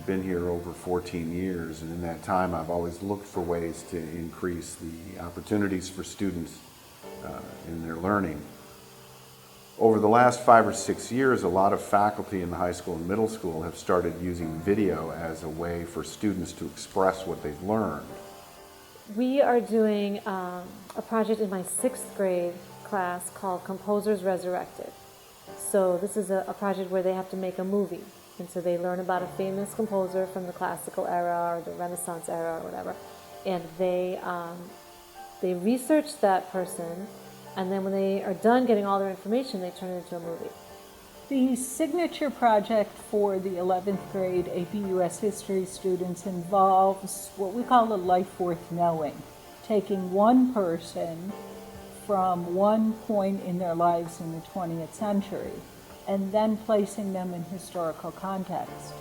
been here over 14 years, and in that time I've always looked for ways to increase the opportunities for students in their learning. Over the last 5 or 6 years, a lot of faculty in the high school and middle school have started using video as a way for students to express what they've learned. We are doing a project in my 6th grade class called Composers Resurrected. So this is a project where they have to make a movie. And so they learn about a famous composer from the classical era or the Renaissance era or whatever. And they research that person, and then when they are done getting all their information, they turn it into a movie. The signature project for the 11th grade AP US History students involves what we call a life worth knowing, taking one person from one point in their lives in the 20th century and then placing them in historical context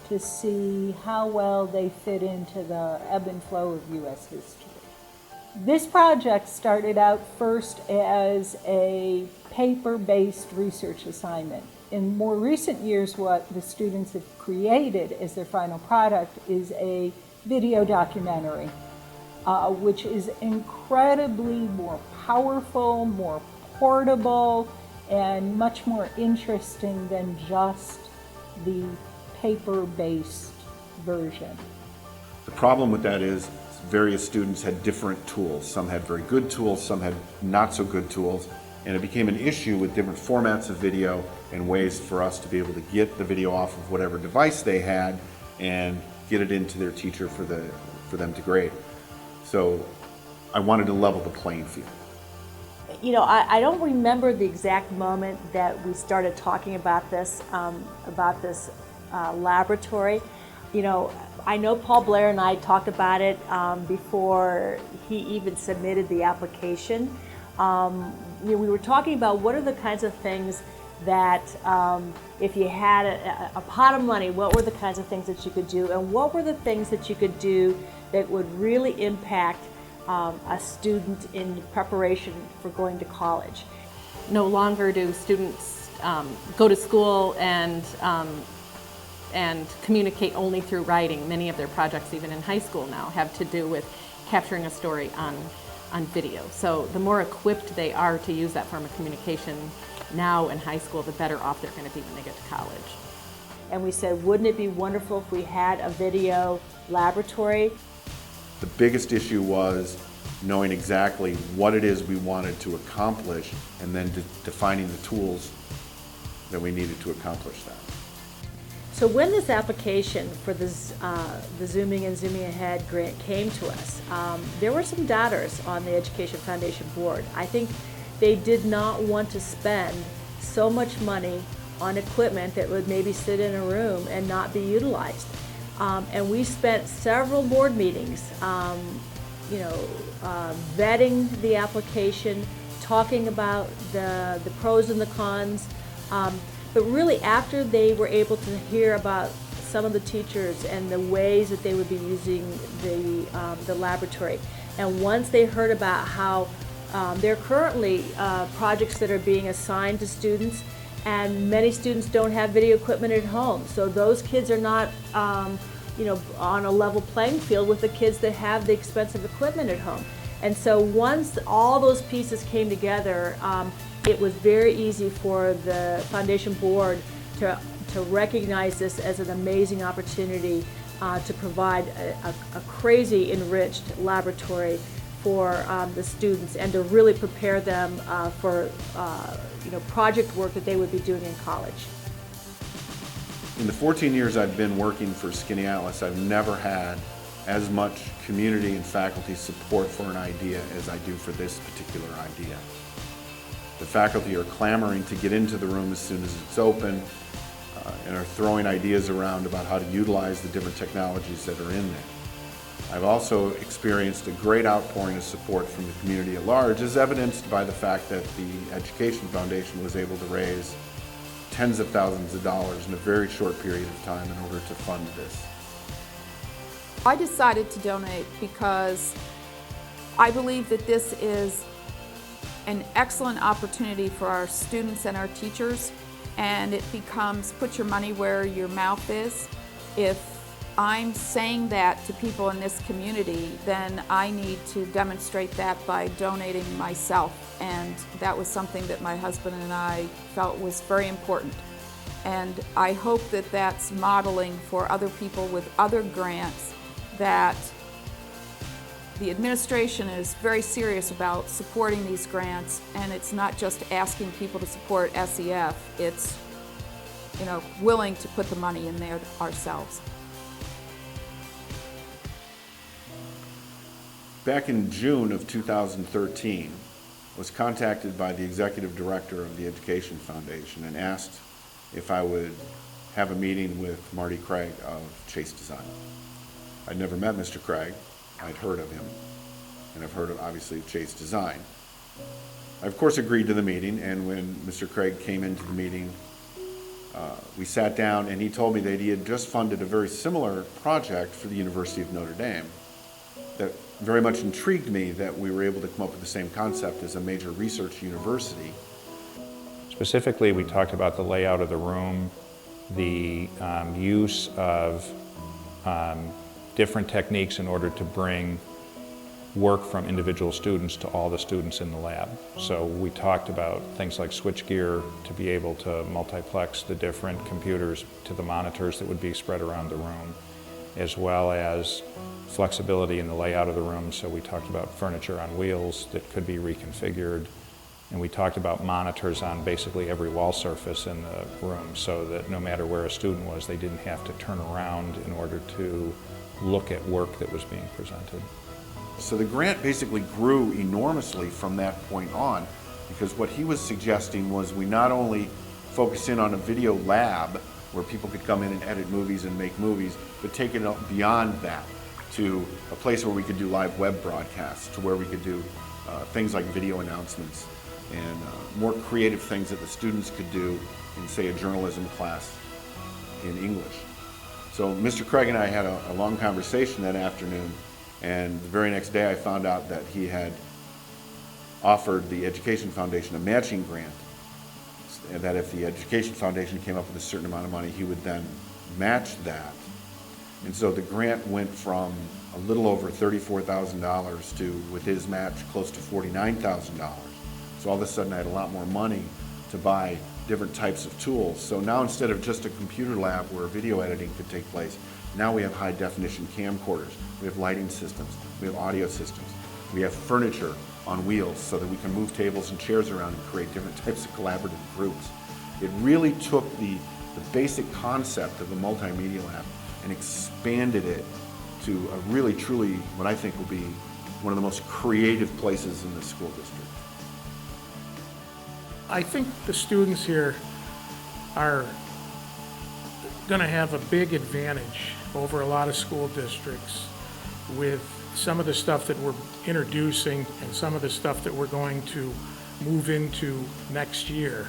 to see how well they fit into the ebb and flow of US history. This project started out first as a paper-based research assignment. In more recent years, what the students have created as their final product is a video documentary, which is incredibly more powerful, more portable, and much more interesting than just the paper-based version. The problem with that is various students had different tools. Some had very good tools, some had not so good tools, and it became an issue with different formats of video and ways for us to be able to get the video off of whatever device they had and get it into their teacher for them to grade. So I wanted to level the playing field. You know, I don't remember the exact moment that we started talking about this laboratory. You know, I know Paul Blair and I talked about it before he even submitted the application. You know, we were talking about what are the kinds of things that if you had a pot of money, what were the kinds of things that you could do, and what were the things that you could do that would really impact a student in preparation for going to college. No longer do students go to school and communicate only through writing. Many of their projects, even in high school now, have to do with capturing a story on video. So the more equipped they are to use that form of communication now in high school, the better off they're going to be when they get to college. And we said, wouldn't it be wonderful if we had a video laboratory? The biggest issue was knowing exactly what it is we wanted to accomplish and then defining the tools that we needed to accomplish that. So when this application for the Zooming and Zooming Ahead grant came to us, there were some doubters on the Education Foundation board. I think they did not want to spend so much money on equipment that would maybe sit in a room and not be utilized. And we spent several board meetings, vetting the application, talking about the pros and the cons. But really, after they were able to hear about some of the teachers and the ways that they would be using the laboratory, and once they heard about how there are currently projects that are being assigned to students, and many students don't have video equipment at home, so those kids are not on a level playing field with the kids that have the expensive equipment at home. And so once all those pieces came together, it was very easy for the foundation board to recognize this as an amazing opportunity to provide a crazy enriched laboratory for the students and to really prepare them for project work that they would be doing in college. In the 14 years I've been working for Skinny Atlas, I've never had as much community and faculty support for an idea as I do for this particular idea. The faculty are clamoring to get into the room as soon as it's open and are throwing ideas around about how to utilize the different technologies that are in there. I've also experienced a great outpouring of support from the community at large, as evidenced by the fact that the Education Foundation was able to raise tens of thousands of dollars in a very short period of time in order to fund this. I decided to donate because I believe that this is an excellent opportunity for our students and our teachers, and it becomes put your money where your mouth is. If I'm saying that to people in this community, then I need to demonstrate that by donating myself. And that was something that my husband and I felt was very important. And I hope that that's modeling for other people with other grants, that the administration is very serious about supporting these grants, and it's not just asking people to support SEF, it's, willing to put the money in there ourselves. Back in June of 2013, was contacted by the executive director of the Education Foundation and asked if I would have a meeting with Marty Craig of Chase Design. I'd never met Mr. Craig. I'd heard of him, and I've heard of, obviously, Chase Design. I, of course, agreed to the meeting, and when Mr. Craig came into the meeting, we sat down, and he told me that he had just funded a very similar project for the University of Notre Dame that very much intrigued me, that we were able to come up with the same concept as a major research university. Specifically, we talked about the layout of the room, the use of different techniques in order to bring work from individual students to all the students in the lab. So we talked about things like switchgear to be able to multiplex the different computers to the monitors that would be spread around the room, as well as flexibility in the layout of the room. So we talked about furniture on wheels that could be reconfigured, and we talked about monitors on basically every wall surface in the room, so that no matter where a student was, they didn't have to turn around in order to look at work that was being presented. So the grant basically grew enormously from that point on, because what he was suggesting was we not only focus in on a video lab where people could come in and edit movies and make movies, but take it up beyond that to a place where we could do live web broadcasts, to where we could do things like video announcements and more creative things that the students could do in, say, a journalism class in English. So Mr. Craig and I had a long conversation that afternoon, and the very next day I found out that he had offered the Education Foundation a matching grant, and that if the Education Foundation came up with a certain amount of money, he would then match that. And so the grant went from a little over $34,000 to, with his match, close to $49,000. So all of a sudden I had a lot more money to buy different types of tools. So now instead of just a computer lab where video editing could take place, now we have high definition camcorders, we have lighting systems, we have audio systems, we have furniture on wheels so that we can move tables and chairs around and create different types of collaborative groups. It really took the basic concept of the multimedia lab and expanded it to a really, truly, what I think will be one of the most creative places in the school district. I think the students here are going to have a big advantage over a lot of school districts with some of the stuff that we're introducing and some of the stuff that we're going to move into next year.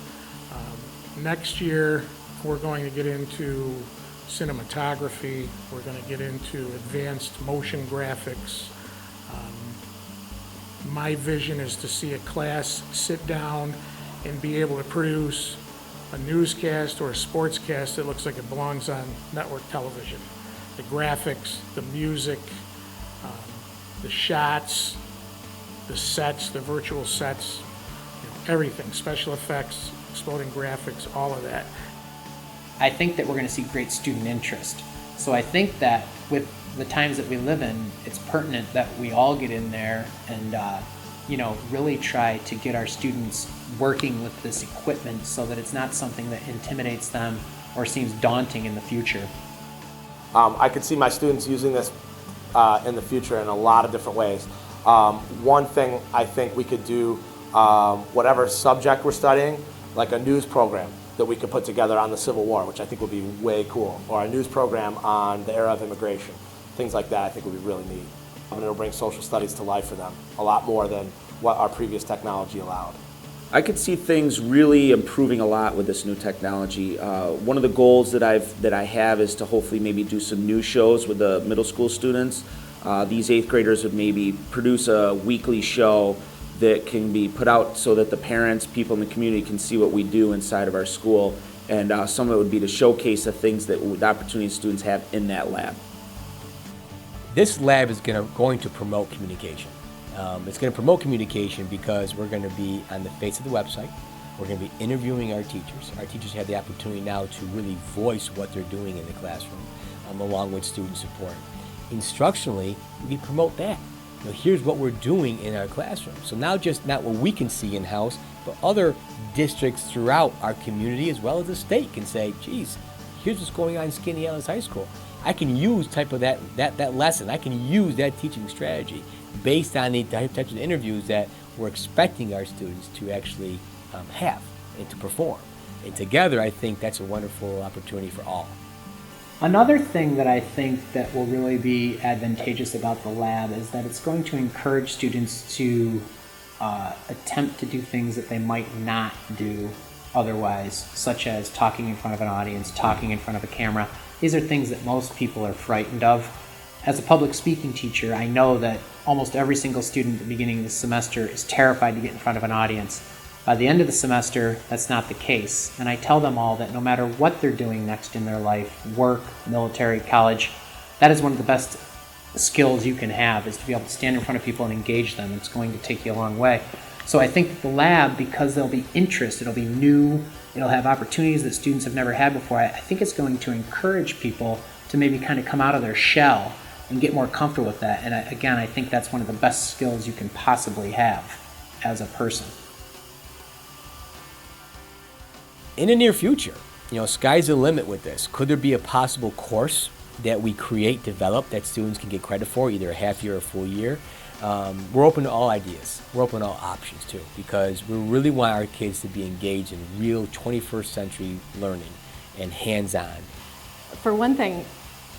Next year, we're going to get into cinematography, we're going to get into advanced motion graphics. My vision is to see a class sit down and be able to produce a newscast or a sportscast that looks like it belongs on network television. The graphics, the music, the shots, the sets, the virtual sets, everything, special effects, exploding graphics, all of that. I think that we're going to see great student interest. So I think that with the times that we live in, it's pertinent that we all get in there and really try to get our students working with this equipment so that it's not something that intimidates them or seems daunting in the future. I could see my students using this in the future in a lot of different ways. One thing I think we could do, whatever subject we're studying, like a news program that we could put together on the Civil War, which I think would be way cool, or a news program on the era of immigration. Things like that I think would be really neat. And it'll bring social studies to life for them a lot more than what our previous technology allowed. I could see things really improving a lot with this new technology. One of the goals that I have is to hopefully maybe do some news shows with the middle school students. These 8th graders would maybe produce a weekly show that can be put out so that the parents, people in the community can see what we do inside of our school. And some of it would be to showcase the things that the opportunities students have in that lab. This lab is going to promote communication. It's going to promote communication because we're going to be on the face of the website. We're going to be interviewing our teachers. Our teachers have the opportunity now to really voice what they're doing in the classroom, along with student support. Instructionally, we promote that. You know, here's what we're doing in our classroom. So now just not what we can see in-house, but other districts throughout our community as well as the state can say, geez, here's what's going on in Skaneateles High School. I can use type of that lesson. I can use that teaching strategy based on the types of interviews that we're expecting our students to actually have and to perform. And together, I think that's a wonderful opportunity for all. Another thing that I think that will really be advantageous about the lab is that it's going to encourage students to attempt to do things that they might not do otherwise, such as talking in front of an audience, talking in front of a camera. These are things that most people are frightened of. As a public speaking teacher, I know that almost every single student at the beginning of the semester is terrified to get in front of an audience. By the end of the semester, that's not the case. And I tell them all that no matter what they're doing next in their life, work, military, college, that is one of the best skills you can have, is to be able to stand in front of people and engage them. It's going to take you a long way. So I think that the lab, because there'll be interest, it'll be new, it'll have opportunities that students have never had before, I think it's going to encourage people to maybe kind of come out of their shell and get more comfortable with that. And again, I think that's one of the best skills you can possibly have as a person. In the near future, you know, sky's the limit with this. Could there be a possible course that we develop that students can get credit for, either a half year or a full year? We're open to all ideas. We're open to all options too, because we really want our kids to be engaged in real 21st century learning and hands-on. For one thing,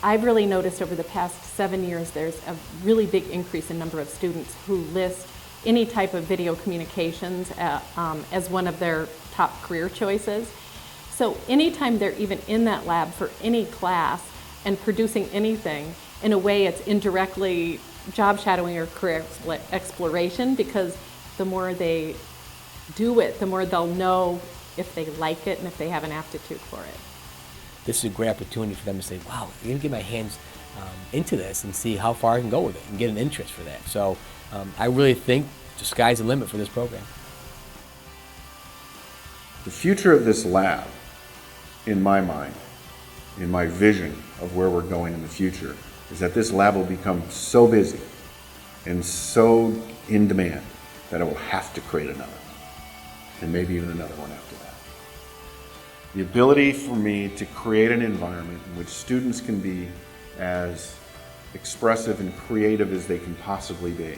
I've really noticed over the past 7 years there's a really big increase in number of students who list any type of video communications as one of their top career choices. So anytime they're even in that lab for any class and producing anything, in a way it's indirectly job shadowing or career exploration, because the more they do it, the more they'll know if they like it and if they have an aptitude for it. This is a great opportunity for them to say, wow, I'm going to get my hands into this and see how far I can go with it and get an interest for that. So I really think the sky's the limit for this program. The future of this lab, in my mind, in my vision of where we're going in the future, is that this lab will become so busy and so in demand that it will have to create another one, and maybe even another one after that. The ability for me to create an environment in which students can be as expressive and creative as they can possibly be,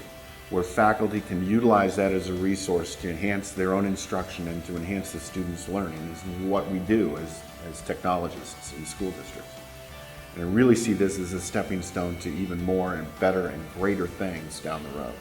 where faculty can utilize that as a resource to enhance their own instruction and to enhance the students' learning, is what we do as technologists in school districts. And I really see this as a stepping stone to even more and better and greater things down the road.